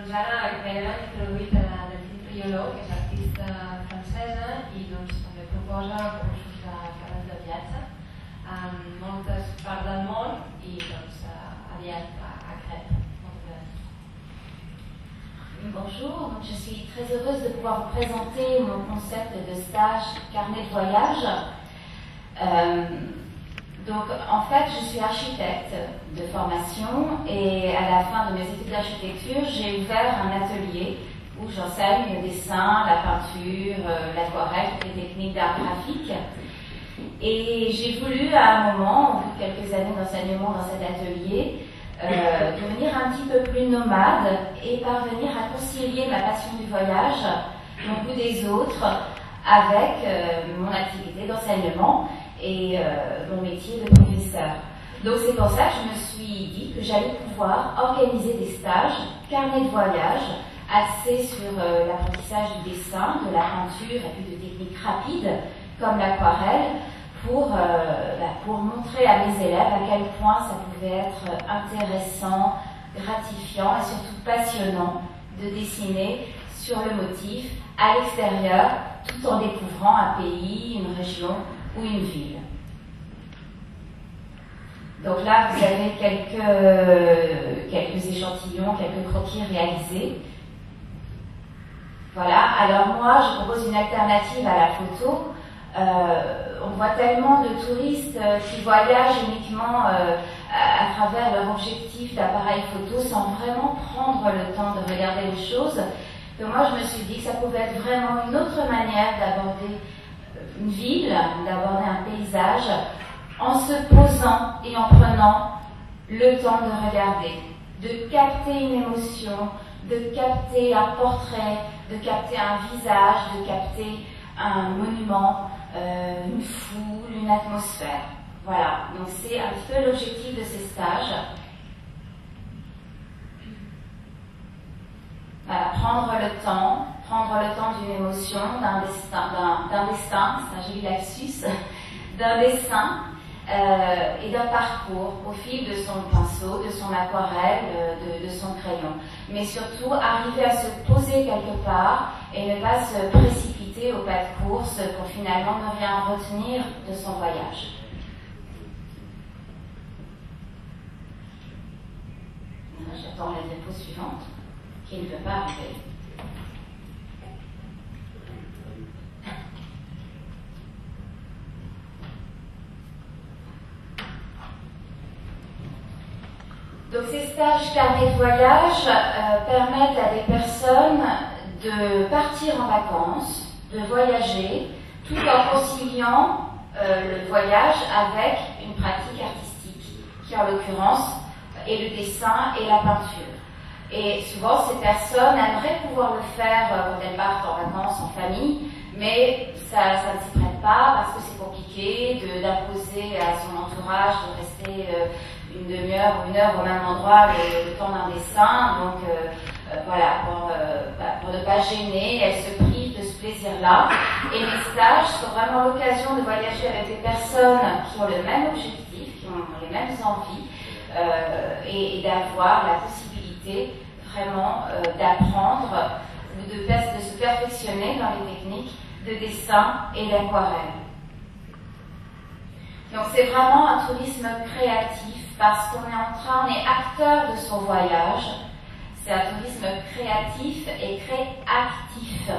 Doncs ara gairebé hem introduït a Delphine Priolo, que és artista francesa i doncs també proposa cursos de carrer de viatge en moltes parts del món i doncs aviat a Crète. Bonjour, donc je suis très heureuse de pouvoir vous présenter mon concept de stage carnet de voyage. Donc en fait je suis architecte de formation et à la fin de mes études d'architecture j'ai ouvert un atelier où j'enseigne le dessin, la peinture, l'aquarelle, toutes les techniques d'art graphique. Et j'ai voulu à un moment, au bout de quelques années d'enseignement dans cet atelier, devenir un petit peu plus nomade et parvenir à concilier ma passion du voyage, mon goût des autres, avec mon activité d'enseignement et mon métier de professeur. Donc c'est pour ça que je me suis dit que j'allais pouvoir organiser des stages, carnet de voyage, axés sur l'apprentissage du dessin, de la peinture et puis de techniques rapides comme l'aquarelle, pour montrer à mes élèves à quel point ça pouvait être intéressant, gratifiant et surtout passionnant de dessiner sur le motif à l'extérieur tout en découvrant un pays, une région ou une ville. Donc là vous avez quelques échantillons, quelques croquis réalisés. Voilà, alors moi je propose une alternative à la photo. On voit tellement de touristes qui voyagent uniquement à travers leur objectif d'appareil photo sans vraiment prendre le temps de regarder les choses, que moi je me suis dit que ça pouvait être vraiment une autre manière d'aborder une ville, d'aborder un paysage, en se posant et en prenant le temps de regarder, de capter une émotion, de capter un portrait, de capter un visage, de capter un monument, une foule, une atmosphère. Voilà, donc c'est un petit peu l'objectif de ces stages. Voilà, prendre le temps d'une émotion, d'un destin, c'est un joli lapsus, d'un dessin et d'un parcours au fil de son pinceau, de son aquarelle, de son crayon. Mais surtout, arriver à se poser quelque part et ne pas se précipiter au pas de course pour finalement ne rien retenir de son voyage. J'attends la diapo suivante, qui ne peut pas arriver. Donc ces stages carnet de voyage permettent à des personnes de partir en vacances, de voyager, tout en conciliant le voyage avec une pratique artistique, qui en l'occurrence est le dessin et la peinture. Et souvent ces personnes aimeraient pouvoir le faire quand elles partent en vacances en famille, mais ça ne s'y prête pas parce que c'est compliqué d'imposer à son entourage de rester une demi-heure ou une heure au même endroit le temps d'un dessin. Donc voilà, pour ne pas gêner, elles se privent de ce plaisir-là. Et les stages sont vraiment l'occasion de voyager avec des personnes qui ont le même objectif, qui ont les mêmes envies, et d'avoir la possibilité vraiment d'apprendre ou de se perfectionner dans les techniques de dessin et d'aquarelle. Donc c'est vraiment un tourisme créatif parce qu'on est acteur de son voyage. C'est un tourisme créatif et créatif.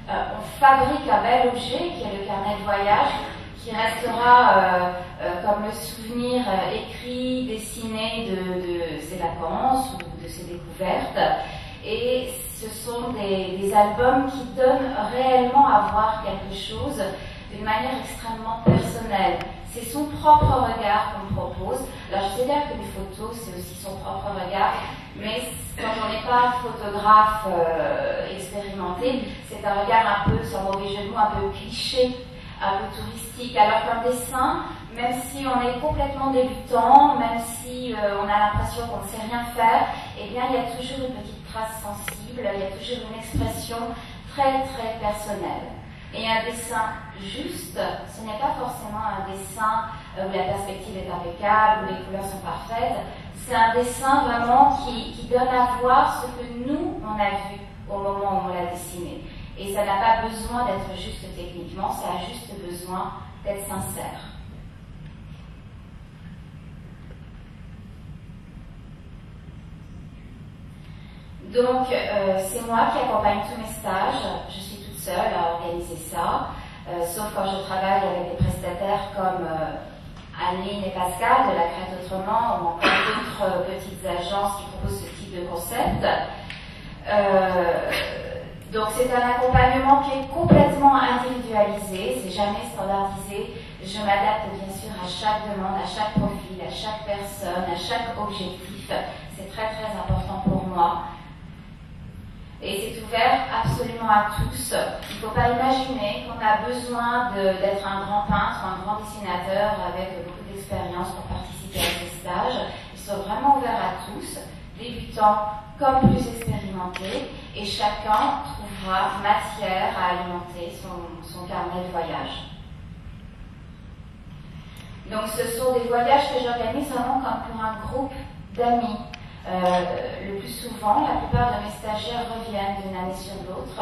On fabrique un bel objet qui est le carnet de voyage, qui restera comme le souvenir écrit, dessiné de ses vacances ou de ses découvertes. Et ce sont des albums qui donnent réellement à voir quelque chose d'une manière extrêmement personnelle. C'est son propre regard qu'on propose. Alors je sais bien qu'une photo, c'est aussi son propre regard, mais quand on n'est pas photographe expérimenté, c'est un regard un peu, sans mauvais jeu de mots, un peu cliché, un peu touristique. Alors qu'un dessin, même si on est complètement débutant, même si on a l'impression qu'on ne sait rien faire, eh bien il y a toujours une petite trace sensible, il y a toujours une expression très personnelle. Et un dessin juste, ce n'est pas forcément un dessin où la perspective est impeccable, où les couleurs sont parfaites. C'est un dessin vraiment qui donne à voir ce que nous, on a vu au moment où on l'a dessiné. Et ça n'a pas besoin d'être juste techniquement, ça a juste besoin d'être sincère. Donc, c'est moi qui accompagne tous mes stages. Je suis toute seule à organiser ça, sauf quand je travaille avec des prestataires comme Anne-Line et Pascal de la Crête Autrement ou encore d'autres petites agences qui proposent ce type de concept. Donc c'est un accompagnement qui est complètement individualisé, c'est jamais standardisé. Je m'adapte bien sûr à chaque demande, à chaque profil, à chaque personne, à chaque objectif. C'est très très important pour moi. Et c'est ouvert absolument à tous. Il ne faut pas imaginer qu'on a besoin d'être un grand peintre, un grand dessinateur avec beaucoup d'expérience pour participer à ces stages. Ils sont vraiment ouverts à tous, débutants comme plus expérimentés, et chacun trouvera matière à alimenter son carnet de voyage. Donc ce sont des voyages que j'organise vraiment comme pour un groupe d'amis. Le plus souvent, la plupart de mes stagiaires reviennent d'une année sur l'autre.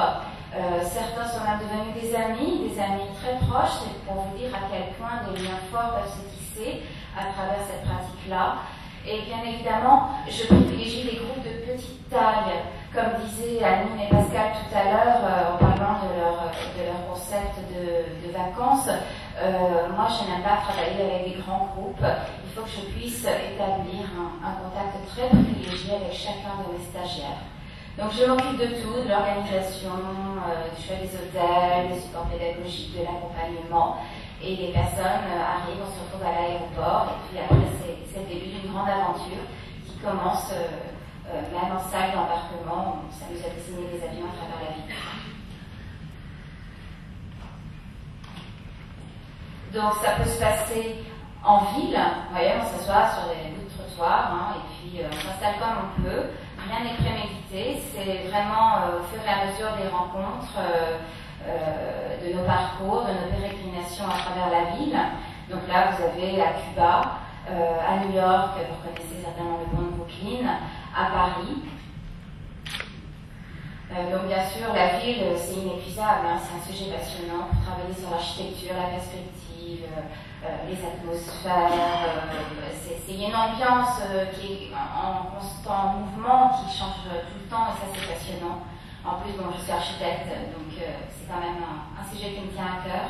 Certains sont même devenus des amis très proches. C'est pour vous dire à quel point des liens forts peuvent se tisser à travers cette pratique-là. Et bien évidemment, je privilégie les groupes de petite taille. Comme disaient Anne-Line et Pascal tout à l'heure en parlant de leur concept de vacances, moi je n'aime pas travailler avec des grands groupes. Il faut que je puisse établir un contact très privilégié avec chacun de mes stagiaires. Donc je m'occupe de tout, de l'organisation, du choix des hôtels, des supports pédagogiques, de l'accompagnement. Et les personnes arrivent, on se retrouve à l'aéroport, et puis après c'est le début d'une grande aventure qui commence même en salle d'embarquement. On s'amuse à dessiner des avions à travers la ville. Donc ça peut se passer en ville, vous voyez, on s'assoit sur les bouts de trottoir, et puis on s'installe comme on peut. Rien n'est prémédité, c'est vraiment au fur et à mesure des rencontres, de nos parcours, de nos pérégrinations à travers la ville. Donc là, vous avez à Cuba, à New York, vous connaissez certainement le pont de Brooklyn, à Paris. Donc bien sûr, la ville, c'est inépuisable, c'est un sujet passionnant pour travailler sur l'architecture, la perspective, les atmosphères. C'est une ambiance qui est en constant mouvement, qui change tout le temps, et ça c'est passionnant. En plus, bon, je suis architecte, donc c'est quand même un sujet qui me tient à cœur.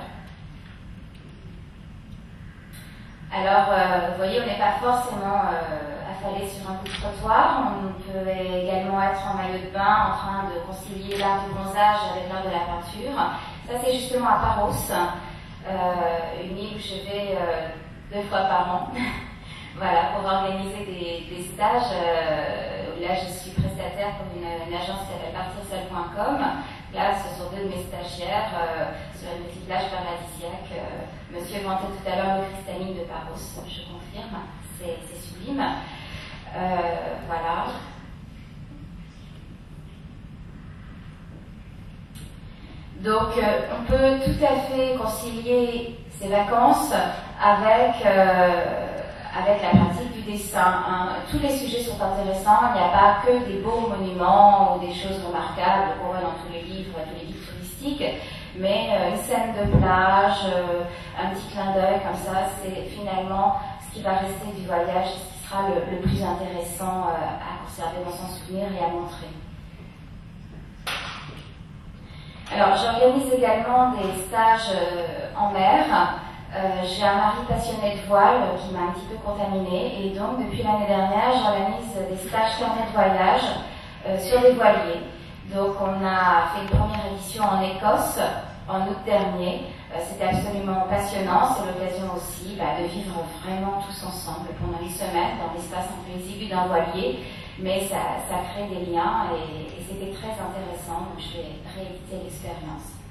Alors, vous voyez, on n'est pas forcément affalé sur un bout de trottoir. On peut également être en maillot de bain, en train de concilier l'art du bronzage avec l'art de la peinture. Ça, c'est justement à Paros, une île où je vais 2 fois par an. Voilà, pour organiser des stages. Là, je suis prestataire pour une agence qui s'appelle partirseul.com. Là, ce sont 2 de mes stagiaires sur une petite plage paradisiaque. Monsieur vantait tout à l'heure le cristalline de Paros, je confirme, c'est sublime. Voilà. Donc, on peut tout à fait concilier ces vacances avec la pratique du dessin. Tous les sujets sont intéressants, il n'y a pas que des beaux monuments ou des choses remarquables qu'on voit dans tous les livres touristiques, mais une scène de plage, un petit clin d'œil comme ça, c'est finalement ce qui va rester du voyage, ce qui sera le plus intéressant à conserver dans son souvenir et à montrer. Alors, j'organise également des stages en mer. J'ai un mari passionné de voile qui m'a un petit peu contaminée, et donc depuis l'année dernière, j'organise des stages carnet de voyage sur les voiliers. Donc on a fait une première édition en Écosse en août dernier. C'était absolument passionnant. C'est l'occasion aussi de vivre vraiment tous ensemble pendant une semaine dans l'espace un peu exigu d'un voilier, mais ça crée des liens et c'était très intéressant. Donc je vais rééditer l'expérience.